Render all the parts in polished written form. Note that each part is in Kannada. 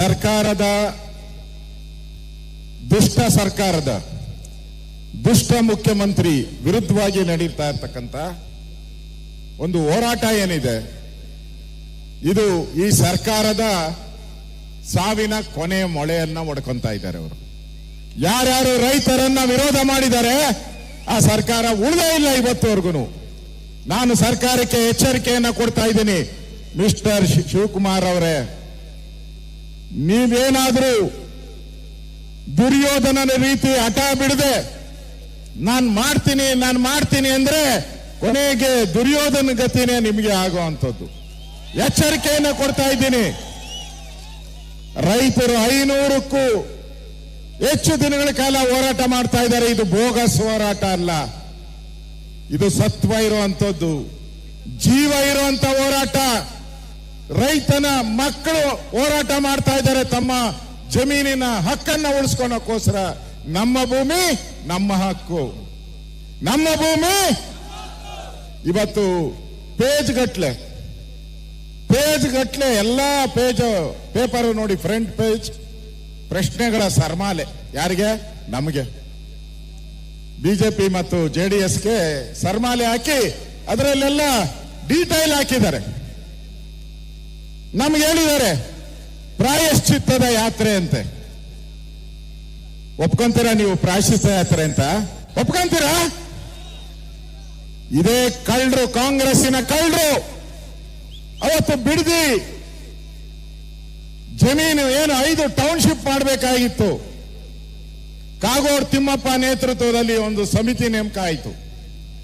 ಸರ್ಕಾರದ ದುಷ್ಟ ಮುಖ್ಯಮಂತ್ರಿ ವಿರುದ್ಧವಾಗಿ ನಡೀತಾ ಇರತಕ್ಕಂತ ಒಂದು ಹೋರಾಟ ಏನಿದೆ, ಇದು ಈ ಸರ್ಕಾರದ ಸಾವಿನ ಕೊನೆಯ ಮೊಳೆಯನ್ನ ಒಡ್ಕೊಂತ ಇದ್ದಾರೆ. ಅವರು ಯಾರ್ಯಾರು ರೈತರನ್ನ ವಿರೋಧ ಮಾಡಿದ್ದಾರೆ ಆ ಸರ್ಕಾರ ಉಳಿದೇ ಇಲ್ಲ ಇವತ್ತುವರೆಗೂ. ನಾನು ಸರ್ಕಾರಕ್ಕೆ ಎಚ್ಚರಿಕೆಯನ್ನ ಕೊಡ್ತಾ ಇದ್ದೀನಿ, ಮಿಸ್ಟರ್ ಶಿವಕುಮಾರ್ ಅವರೇ, ನೀವೇನಾದ್ರೂ ದುರ್ಯೋಧನನ ರೀತಿ ಹಠ ಬಿಡದೆ ನಾನು ಮಾಡ್ತೀನಿ ಅಂದ್ರೆ ಕೊನೆಗೆ ದುರ್ಯೋಧನ ಗತಿನೇ ನಿಮಗೆ ಆಗುವಂಥದ್ದು. ಎಚ್ಚರಿಕೆಯನ್ನು ಕೊಡ್ತಾ ಇದ್ದೀನಿ. ರೈತರು 500ಕ್ಕೂ ಹೆಚ್ಚು ದಿನಗಳ ಕಾಲ ಹೋರಾಟ ಮಾಡ್ತಾ ಇದ್ದಾರೆ. ಇದು ಬೋಗಸ್ ಹೋರಾಟ ಅಲ್ಲ, ಇದು ಸತ್ವ ಇರುವಂತದ್ದು, ಜೀವ ಇರುವಂತ ಹೋರಾಟ. ರೈತನ ಮಕ್ಕಳು ಹೋರಾಟ ಮಾಡ್ತಾ ಇದ್ದಾರೆ ತಮ್ಮ ಜಮೀನಿನ ಹಕ್ಕನ್ನ ಉಳಿಸ್ಕೊಳಕ್ಕೋಸ್ಕರ. ನಮ್ಮ ಭೂಮಿ ನಮ್ಮ ಹಕ್ಕು, ನಮ್ಮ ಭೂಮಿ. ಇವತ್ತು ಪೇಜ್ ಗಟ್ಲೆ ಎಲ್ಲಾ ಪೇಪರ್ ನೋಡಿ, ಫ್ರಂಟ್ ಪೇಜ್ ಪ್ರಶ್ನೆಗಳ ಸರ್ಮಾಲೆ. ಯಾರಿಗೆ? ನಮಗೆ, ಬಿಜೆಪಿ ಮತ್ತು ಜೆಡಿಎಸ್ಗೆ ಸರ್ಮಾಲೆ ಹಾಕಿ ಅದರಲ್ಲೆಲ್ಲ ಡೀಟೈಲ್ ಹಾಕಿದ್ದಾರೆ. ನಮ್ಗೆ ಹೇಳಿದ್ದಾರೆ ಪ್ರಾಯಶ್ಚಿತ್ತದ ಯಾತ್ರೆ ಅಂತೆ. ಒಪ್ಕೊಂತೀರಾ ನೀವು? ಪ್ರಾಯಶ್ಚಿತ್ತ ಯಾತ್ರೆ ಅಂತ ಒಪ್ಕೊಂತೀರಾ? ಇದೇ ಕಳ್ಳರು, ಕಾಂಗ್ರೆಸ್ಸಿನ ಕಳ್ಳರು ಅವತ್ತು ಬಿಡದಿ ಜಮೀನು ಏನು 5 ಟೌನ್ಶಿಪ್ ಮಾಡಬೇಕಾಗಿತ್ತು. ಕಾಗೋಡು ತಿಮ್ಮಪ್ಪ ನೇತೃತ್ವದಲ್ಲಿ ಒಂದು ಸಮಿತಿ ನೇಮಕ ಆಯಿತು.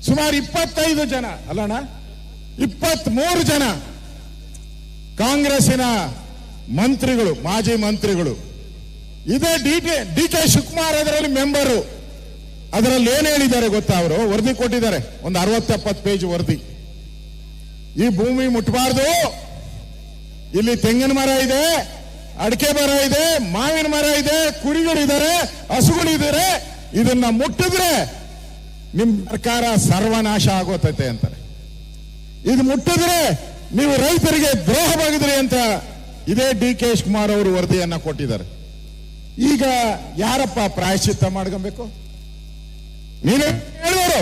ಸುಮಾರು 25 ಜನ ಅಲ್ಲಣ್ಣ, 23 ಜನ ಕಾಂಗ್ರೆಸ್ಸಿನ ಮಂತ್ರಿಗಳು, ಮಾಜಿ ಮಂತ್ರಿಗಳು. ಇದೇ ಡಿ ಕೆ ಶಿವಕುಮಾರ್ ಅದರಲ್ಲಿ ಮೆಂಬರು. ಅದರಲ್ಲಿ ಏನ್ ಹೇಳಿದ್ದಾರೆ ಗೊತ್ತಾ? ಅವರು ವರದಿ ಕೊಟ್ಟಿದ್ದಾರೆ, ಒಂದು 60-70 ಪೇಜ್ ವರದಿ. ಈ ಭೂಮಿ ಮುಟ್ಟಬಾರ್ದು, ಇಲ್ಲಿ ತೆಂಗಿನ ಮರ ಇದೆ, ಅಡಿಕೆ ಮರ ಇದೆ, ಮಾವಿನ ಮರ ಇದೆ, ಕುರಿಗಳಿದ್ದಾರೆ, ಹಸುಗಳಿದ್ದಾರೆ. ಇದನ್ನ ಮುಟ್ಟಿದ್ರೆ ನಿಮ್ ಸರ್ಕಾರ ಸರ್ವನಾಶ ಆಗೋತೈತೆ ಅಂತಾರೆ. ಇದು ಮುಟ್ಟಿದ್ರೆ ನೀವು ರೈತರಿಗೆ ದ್ರೋಹ ಬಗೆದ್ರಿ ಅಂತ ಇದೇ ಡಿ ಕೆ ಶಿವಕುಮಾರ್ ಅವರು ವರದಿಯನ್ನ ಕೊಟ್ಟಿದ್ದಾರೆ. ಈಗ ಯಾರಪ್ಪ ಪ್ರಾಯಶ್ಚಿತ್ತ ಮಾಡ್ಕೊಬೇಕು? ನೀವೇ ಹೇಳುವರು,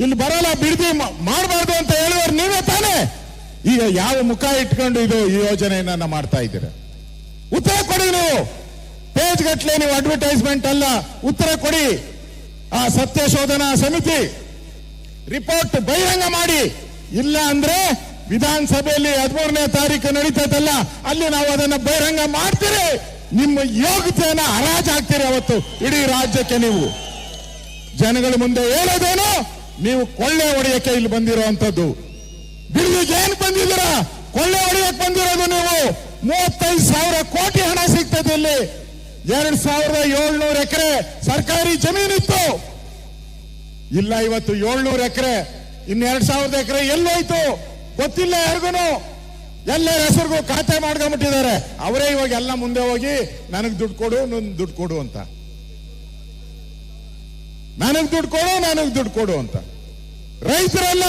ಇಲ್ಲಿ ಬರಲ್ಲ ಬಿಡದಿ ಮಾಡಬಾರ್ದು ಅಂತ ಹೇಳುವರು ನೀವೇ ತಾನೇ. ಈಗ ಯಾವ ಮುಖ ಇಟ್ಕೊಂಡು ಇದು ಈ ಯೋಜನೆಯನ್ನ ಮಾಡ್ತಾ ಇದ್ದೀರಾ? ಉತ್ತರ ಕೊಡಿ ನೀವು. ಪೇಜ್ ಗಟ್ಲೆ ನೀವು ಅಡ್ವರ್ಟೈಸ್ಮೆಂಟ್ ಅಲ್ಲ, ಉತ್ತರ ಕೊಡಿ. ಆ ಸತ್ಯ ಶೋಧನಾ ಸಮಿತಿ ರಿಪೋರ್ಟ್ ಬಹಿರಂಗ ಮಾಡಿ. ಇಲ್ಲ ಅಂದ್ರೆ ವಿಧಾನಸಭೆಯಲ್ಲಿ 13ನೇ ತಾರೀಕು ನಡೀತದಲ್ಲ, ಅಲ್ಲಿ ನಾವು ಅದನ್ನ ಬಹಿರಂಗ ಮಾಡ್ತೀರಿ. ನಿಮ್ಮ ಯೋಗ್ಯತೆಯನ್ನ ಹರಾಜಾಗ್ತೀರಿ ಅವತ್ತು ಇಡೀ ರಾಜ್ಯಕ್ಕೆ. ನೀವು ಜನಗಳ ಮುಂದೆ ಹೇಳೋದೇನು? ನೀವು ಕೊಳ್ಳೆ ಹೊಡೆಯಕ್ಕೆ ಇಲ್ಲಿ ಬಂದಿರುವಂತದ್ದು. ಬಿಲ್ಡಿಗೆ ಏನ್ ಬಂದಿದ್ದೀರಾ? ಕೊಳ್ಳೆ ಹೊಡೆಯಕ್ಕೆ ಬಂದಿರೋದು ನೀವು. 35,000 ಕೋಟಿ ಹಣ ಸಿಗ್ತದೆ ಇಲ್ಲಿ. 2,700 ಎಕರೆ ಸರ್ಕಾರಿ ಜಮೀನಿತ್ತು, ಇಲ್ಲ ಇವತ್ತು 700 ಎಕರೆ. ಇನ್ನು 2,000 ಎಕರೆ ಎಲ್ಲೋಯ್ತು ಗೊತ್ತಿಲ್ಲ ಯಾರಿಗೂ. ಎಲ್ಲರ ಹೆಸರಿಗೂ ಖಾತೆ ಮಾಡ್ಕೊಂಡ್ಬಿಟ್ಟಿದ್ದಾರೆ. ಅವರೇ ಇವಾಗ ಎಲ್ಲ ಮುಂದೆ ಹೋಗಿ ನನಗ್ ದುಡ್ಡು ಕೊಡು ಅಂತ, ನನಗ್ ದುಡ್ಡು ಕೊಡು ಅಂತ. ರೈತರೆಲ್ಲ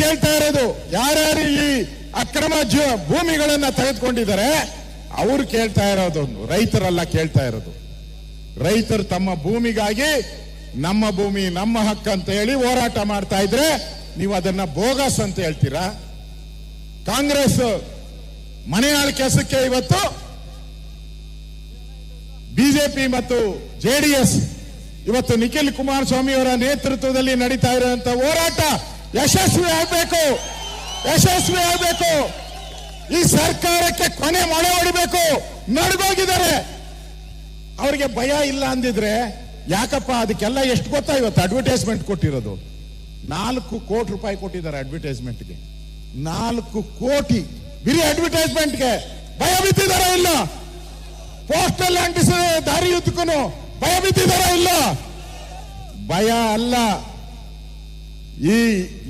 ಕೇಳ್ತಾ ಇರೋದು, ಯಾರ್ಯಾರು ಈ ಅಕ್ರಮ ಭೂಮಿಗಳನ್ನ ತೆಗೆದುಕೊಂಡಿದ್ದಾರೆ ಅವರು ಕೇಳ್ತಾ ಇರೋದು, ರೈತರೆಲ್ಲ ಕೇಳ್ತಾ ಇರೋದು. ರೈತರು ತಮ್ಮ ಭೂಮಿಗಾಗಿ ನಮ್ಮ ಭೂಮಿ ನಮ್ಮ ಹಕ್ಕು ಅಂತ ಹೇಳಿ ಹೋರಾಟ ಮಾಡ್ತಾ ಇದ್ರೆ ನೀವು ಅದನ್ನ ಬೋಗಸ್ ಅಂತ ಹೇಳ್ತೀರಾ? ಕಾಂಗ್ರೆಸ್ ಮನೆಯಾಳ ಕೆಲಸಕ್ಕೆ ಇವತ್ತು ಬಿಜೆಪಿ ಮತ್ತು ಜೆಡಿಎಸ್ ಇವತ್ತು ನಿಖಿಲ್ ಕುಮಾರಸ್ವಾಮಿ ಅವರ ನೇತೃತ್ವದಲ್ಲಿ ನಡೀತಾ ಇರುವಂತ ಹೋರಾಟ ಯಶಸ್ವಿ ಆಗಬೇಕು. ಈ ಸರ್ಕಾರಕ್ಕೆ ಕೊನೆ ಮೊಳೆ ಹೊಡಿಬೇಕು. ನಡ್ಗೋಗಿದ್ದಾರೆ. ಅವ್ರಿಗೆ ಭಯ ಇಲ್ಲ ಅಂದಿದ್ರೆ ಯಾಕಪ್ಪ? ಅದಕ್ಕೆಲ್ಲ ಎಷ್ಟು ಗೊತ್ತಾ? ಇವತ್ತು ಅಡ್ವರ್ಟೈಸ್ಮೆಂಟ್ ಕೊಟ್ಟಿರೋದು 4 ಕೋಟಿ ರೂಪಾಯಿ ಕೊಟ್ಟಿದ್ದಾರೆ ಅಡ್ವರ್ಟೈಸ್ಮೆಂಟ್ಗೆ. 4 ಕೋಟಿ ಬಿರಿ ಅಡ್ವರ್ಟೈಸ್ಮೆಂಟ್ಗೆ. ಭಯ ಬಿತ್ತಿದಾರ ಇಲ್ಲ? ಪೋಸ್ಟಲ್ ಅಂಟಿಸಿದ ದಾರಿ ಉದ್ದಕ್ಕೂ ಭಯ ಬಿತ್ತಿದಾರ ಇಲ್ಲ? ಭಯ ಅಲ್ಲ. ಈ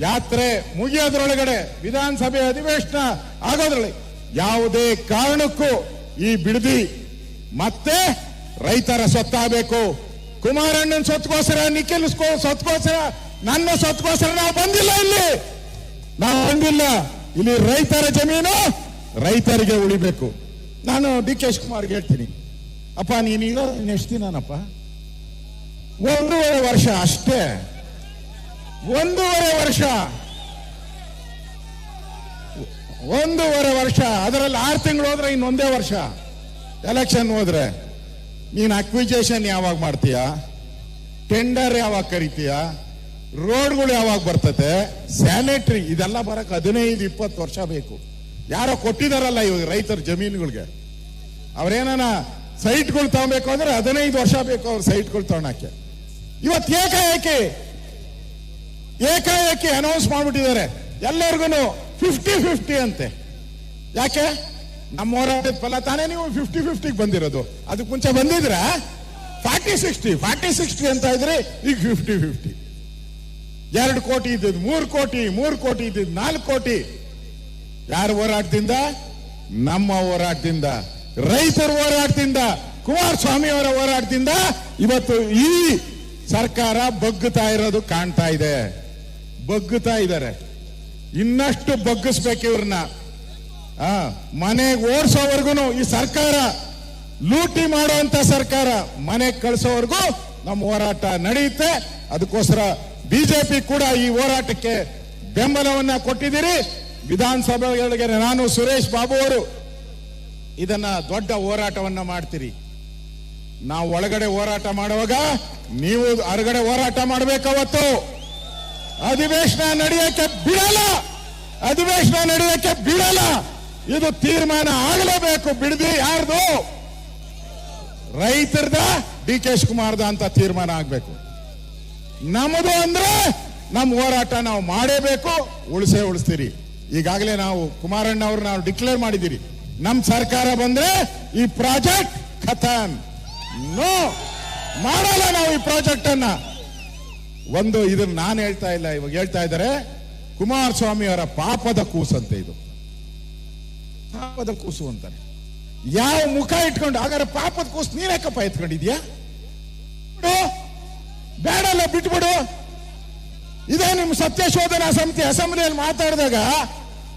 ಯಾತ್ರೆ ಮುಗಿಯೋದ್ರೊಳಗಡೆ, ವಿಧಾನಸಭೆ ಅಧಿವೇಶನ ಆಗೋದ್ರೊಳಗೆ ಯಾವುದೇ ಕಾರಣಕ್ಕೂ ಈ ಬಿಡದಿ ಮತ್ತೆ ರೈತರ ಸೊತ್ತಾಗಬೇಕು. ಕುಮಾರಣ್ಣನ ಸೊತ್ತುಗೋಸ್ಕರ, ನಿಖಿಲ್ ಸೊತ್ತುಗೋಸ್ಕರ, ನನ್ನ ಸೊತ್ತುಗೋಸ್ಕರ ನಾವು ಬಂದಿಲ್ಲ. ಇಲ್ಲಿ ರೈತರ ಜಮೀನು ರೈತರಿಗೆ ಉಳಿಬೇಕು. ನಾನು ಡಿ ಕೆ ಶಿವಕುಮಾರ್ಗೆ ಹೇಳ್ತೀನಿ, ಅಪ್ಪ ನೀನೀಗ ಎಷ್ಟು ದಿನನಪ್ಪ? 1.5 ವರ್ಷ ಅಷ್ಟೇ, 1.5 ವರ್ಷ, 1.5 ವರ್ಷ. ಅದರಲ್ಲಿ 6 ತಿಂಗಳು ಹೋದ್ರೆ ಇನ್ನೊಂದೇ ವರ್ಷ ಎಲೆಕ್ಷನ್ ಹೋದ್ರೆ. ನೀನು ಅಕ್ವಿಜೇಷನ್ ಯಾವಾಗ ಮಾಡ್ತೀಯ? ಟೆಂಡರ್ ಯಾವಾಗ ಕರಿತೀಯ? ರೋಡ್ಗಳು ಯಾವಾಗ ಬರ್ತತೆ? ಸ್ಯಾನಿಟರಿ ಇದೆಲ್ಲ ಬರಕ್ಕೆ 15-20 ವರ್ಷ ಬೇಕು. ಯಾರೋ ಕೊಟ್ಟಿದಾರಲ್ಲ ಇವಾಗ ರೈತರ ಜಮೀನುಗಳಿಗೆ, ಅವ್ರೇನ ಸೈಟ್ಗಳು ತಗೊಬೇಕು ಅಂದ್ರೆ 15 ವರ್ಷ ಬೇಕು ಅವ್ರ ಸೈಟ್ಗಳು ತಗೊಳಕ್ಕೆ. ಇವತ್ತು ಏಕಾಏಕಿ ಅನೌನ್ಸ್ ಮಾಡ್ಬಿಟ್ಟಿದ್ದಾರೆ ಎಲ್ಲರಿಗೂ 50-50 ಅಂತೆ. ಯಾಕೆ? ನಮ್ಮ ಹೋರಾಟದ ಫಲ ತಾನೇ ನೀವು 50-50 ಬಂದಿರೋದು. ಅದಕ್ಕೆ ಮುಂಚೆ ಬಂದಿದ್ರ 40-60 ಅಂತ ಇದ್ರೆ ಈಗ 50-50. 2 ಕೋಟಿ ಇದ್ದದ್ದು 3 ಕೋಟಿ, 3 ಕೋಟಿ ಇದ್ದದ್ದು 4 ಕೋಟಿ. ಯಾರ ಹೋರಾಟದಿಂದ? ನಮ್ಮ ಹೋರಾಟದಿಂದ, ರೈತರ ಹೋರಾಟದಿಂದ, ಕುಮಾರಸ್ವಾಮಿ ಅವರ ಹೋರಾಟದಿಂದ ಇವತ್ತು ಈ ಸರ್ಕಾರ ಬಗ್ಗುತ್ತಾ ಇರೋದು ಕಾಣ್ತಾ ಇದೆ. ಬಗ್ಗುತ್ತಾ ಇದ್ದಾರೆ. ಇನ್ನಷ್ಟು ಬಗ್ಗಿಸ್ಬೇಕು ಇವ್ರನ್ನ. ಮನೆಗೆ ಓಡಿಸೋವರೆಗೂ ಈ ಸರ್ಕಾರ ಲೂಟಿ ಮಾಡುವಂತ ಸರ್ಕಾರ, ಮನೆಗೆ ಕಳಿಸೋವರೆಗೂ ನಮ್ಮ ಹೋರಾಟ ನಡೆಯುತ್ತೆ. ಅದಕ್ಕೋಸ್ಕರ ಬಿಜೆಪಿ ಕೂಡ ಈ ಹೋರಾಟಕ್ಕೆ ಬೆಂಬಲವನ್ನ ಕೊಟ್ಟಿದ್ದೀರಿ. ವಿಧಾನಸಭೆಗಳಿಗೆ ನಾನು, ಸುರೇಶ್ ಬಾಬು ಅವರು ಇದನ್ನ ದೊಡ್ಡ ಹೋರಾಟವನ್ನ ಮಾಡ್ತೀರಿ. ನಾವು ಒಳಗಡೆ ಹೋರಾಟ ಮಾಡುವಾಗ ನೀವು ಹೊರಗಡೆ ಹೋರಾಟ ಮಾಡಬೇಕವತ್ತು. ಅಧಿವೇಶನ ನಡೆಯಕ್ಕೆ ಬಿಡಲ್ಲ. ಇದು ತೀರ್ಮಾನ ಆಗಲೇಬೇಕು. ಬಿಡದಿ ಯಾರ್ದು? ರೈತರದ, ಡಿ ಕೆ ಶಿವಕುಮಾರ್ದ ಅಂತ ತೀರ್ಮಾನ ಆಗ್ಬೇಕು. ನಮ್ಮದು ಅಂದ್ರೆ ನಮ್ಮ ಹೋರಾಟ ನಾವು ಮಾಡೇಬೇಕು. ಉಳಿಸ್ತೀರಿ. ಈಗಾಗಲೇ ನಾವು ಕುಮಾರಣ್ಣ ಅವರು ನಾವು ಡಿಕ್ಲೇರ್ ಮಾಡಿದ್ದೀರಿ, ನಮ್ಮ ಸರ್ಕಾರ ಬಂದ್ರೆ ಈ ಪ್ರಾಜೆಕ್ಟ್ ಖತಮ್. ನೋ, ಮಾಡಲ್ಲ ನಾವು ಈ ಪ್ರಾಜೆಕ್ಟ್ ಅನ್ನ. ಇದನ್ನ ನಾನು ಹೇಳ್ತಾ ಇಲ್ಲ, ಇವಾಗ ಹೇಳ್ತಾ ಇದ್ದಾರೆ ಕುಮಾರಸ್ವಾಮಿ ಅವರ ಪಾಪದ ಕೂಸು ಅಂತ. ಇದು ಪಾಪದ ಕೂಸು ಅಂತಾನೆ. ಯಾವ ಮುಖ ಇಟ್ಕೊಂಡು? ಹಾಗಾದ್ರೆ ಪಾಪದ ಕೂಸು ನೀನೇಕಪ್ಪ ಎತ್ಕೊಂಡಿದ್ಯಾ? ಬೇಡಲ್ಲ, ಬಿಟ್ಬಿಡು. ಇದೇ ನಿಮ್ಮ ಸತ್ಯ ಶೋಧನಾ ಸಮಿತಿ ಅಸೆಂಬ್ಲಿಯಲ್ಲಿ ಮಾತಾಡಿದಾಗ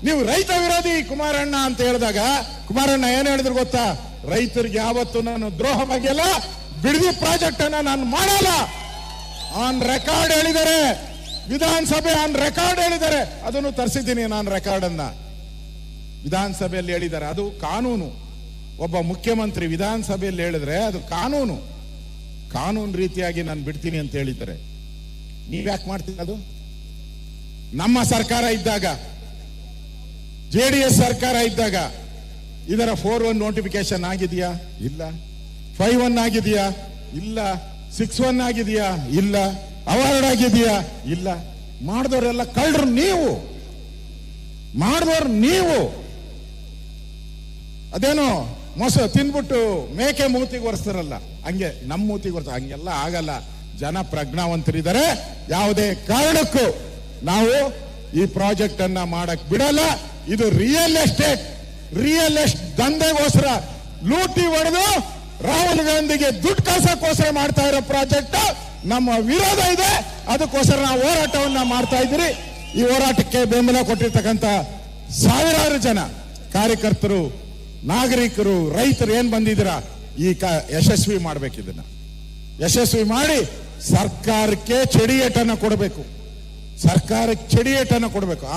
ನೀವು ರೈತ ವಿರೋಧಿ ಕುಮಾರಣ್ಣ ಅಂತ ಹೇಳಿದಾಗ ಕುಮಾರಣ್ಣ ಏನ್ ಹೇಳಿದ್ರು ಗೊತ್ತಾ? ರೈತರಿಗೆ ಯಾವತ್ತು ನಾನು ದ್ರೋಹ ಬಗೆಯಲ್ಲ, ಬಿಡದಿ ಪ್ರಾಜೆಕ್ಟ್ ಅನ್ನ ನಾನು ಮಾಡಲ್ಲ. ಆನ್ ರೆಕಾರ್ಡ್ ಹೇಳಿದ್ದಾರೆ, ವಿಧಾನಸಭೆ ಆನ್ ರೆಕಾರ್ಡ್ ಹೇಳಿದ್ದಾರೆ. ಅದನ್ನು ತರಿಸಿದ್ದೀನಿ ನಾನು ರೆಕಾರ್ಡ್ ಅನ್ನ. ವಿಧಾನಸಭೆಯಲ್ಲಿ ಹೇಳಿದ್ದಾರೆ, ಅದು ಕಾನೂನು. ಒಬ್ಬ ಮುಖ್ಯಮಂತ್ರಿ ವಿಧಾನಸಭೆಯಲ್ಲಿ ಹೇಳಿದ್ರೆ ಅದು ಕಾನೂನು ರೀತಿಯಾಗಿ ನಾನು ಬಿಡ್ತೀನಿ ಅಂತ ಹೇಳಿದ್ದಾರೆ. ನೀವ್ಯಾಕೆ ಮಾಡ್ತೀರಿ? ಅದು ನಮ್ಮ ಸರ್ಕಾರ ಇದ್ದಾಗ, JDS ಸರ್ಕಾರ ಇದ್ದಾಗ ಇದರ 4-1 ನೋಟಿಫಿಕೇಶನ್ ಆಗಿದೆಯಾ? ಇಲ್ಲ. 5-1 ಆಗಿದೆಯಾ? ಇಲ್ಲ. 6-1 ಆಗಿದೆಯಾ? ಇಲ್ಲ. ಅವಾರ್ಡ್ ಆಗಿದೆಯಾ? ಇಲ್ಲ. ಮಾಡಿದವರೆಲ್ಲ ಕಳ್ಳರು ನೀವು. ಅದೇನೋ ಮೊಸ ತಿನ್ಬಿಟ್ಟು ಮೇಕೆ ಮೂತಿಗೆ ಒರೆಸ್ತಾರಲ್ಲ, ಹಂಗೆ ನಮ್ಮ ಮೂತಿಗೆ ಒರೆಸ್ತಾರೆ. ಹಂಗೆಲ್ಲ ಆಗಲ್ಲ. ಜನ ಪ್ರಜ್ಞಾವಂತರಿದ್ದಾರೆ. ಯಾವುದೇ ಕಾರಣಕ್ಕೂ ನಾವು ಈ ಪ್ರಾಜೆಕ್ಟ್ ಅನ್ನ ಮಾಡಕ್ ಬಿಡಲ್ಲ. ಇದು ರಿಯಲ್ ಎಸ್ಟೇಟ್ ದಂಧೆಗೋಸ್ಕರ ಲೂಟಿ ಹೊಡೆದು ರಾಹುಲ್ ಗಾಂಧಿಗೆ ದುಡ್ಡು ಕಳ್ಸಕ್ಕೋಸ್ಕರ ಮಾಡ್ತಾ ಇರೋ ಪ್ರಾಜೆಕ್ಟ್. ನಮ್ಮ ವಿರೋಧ ಇದೆ. ಅದಕ್ಕೋಸ್ಕರ ನಾವು ಹೋರಾಟವನ್ನ ಮಾಡ್ತಾ ಇದ್ದೀರಿ. ಈ ಹೋರಾಟಕ್ಕೆ ಬೆಂಬಲ ಕೊಟ್ಟಿರ್ತಕ್ಕಂಥ ಸಾವಿರಾರು ಜನ ಕಾರ್ಯಕರ್ತರು, ನಾಗರಿಕರು, ರೈತರು ಏನ್ ಬಂದಿದ್ದೀರಾ, ಈ ಯಶಸ್ವಿ ಮಾಡ್ಬೇಕು. ಇದನ್ನ ಯಶಸ್ವಿ ಮಾಡಿ ಸರ್ಕಾರಕ್ಕೆ ಚಡಿಯೇಟನ್ನು ಕೊಡಬೇಕು.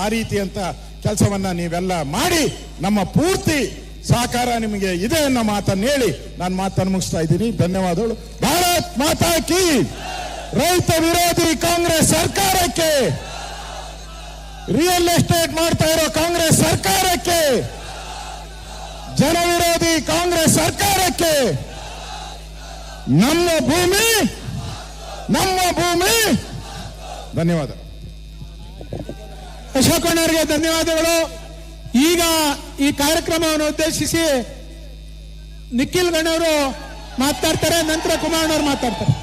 ಆ ರೀತಿಯಂತ ಕೆಲಸವನ್ನ ನೀವೆಲ್ಲ ಮಾಡಿ ನಮ್ಮ ಪೂರ್ತಿ ಸಹಕಾರ ನಿಮಗೆ ಇದೆ ಅನ್ನೋ ಮಾತನ್ನು ಹೇಳಿ ನಾನು ಮಾತನ್ನು ಮುಗಿಸ್ತಾ ಇದ್ದೀನಿ. ಧನ್ಯವಾದಗಳು. ಭಾರತ್ ಮಾತಾ ಕಿ. ರೈತ ವಿರೋಧಿ ಕಾಂಗ್ರೆಸ್ ಸರ್ಕಾರಕ್ಕೆ, ರಿಯಲ್ ಎಸ್ಟೇಟ್ ಮಾಡ್ತಾ ಇರೋ ಕಾಂಗ್ರೆಸ್ ಸರ್ಕಾರಕ್ಕೆ, ಜನ ವಿರೋಧಿ ಕಾಂಗ್ರೆಸ್ ಸರ್ಕಾರಕ್ಕೆ, ನಮ್ಮ ಭೂಮಿ. ಧನ್ಯವಾದ. ಅಶೋಕಣ್ಣವರಿಗೆ ಧನ್ಯವಾದಗಳು. ಈಗ ಈ ಕಾರ್ಯಕ್ರಮವನ್ನು ಉದ್ದೇಶಿಸಿ ನಿಖಿಲ್ ಗಣ್ಣವರು ಮಾತಾಡ್ತಾರೆ, ನಂತರ ಕುಮಾರಣ್ಣವರು ಮಾತಾಡ್ತಾರೆ.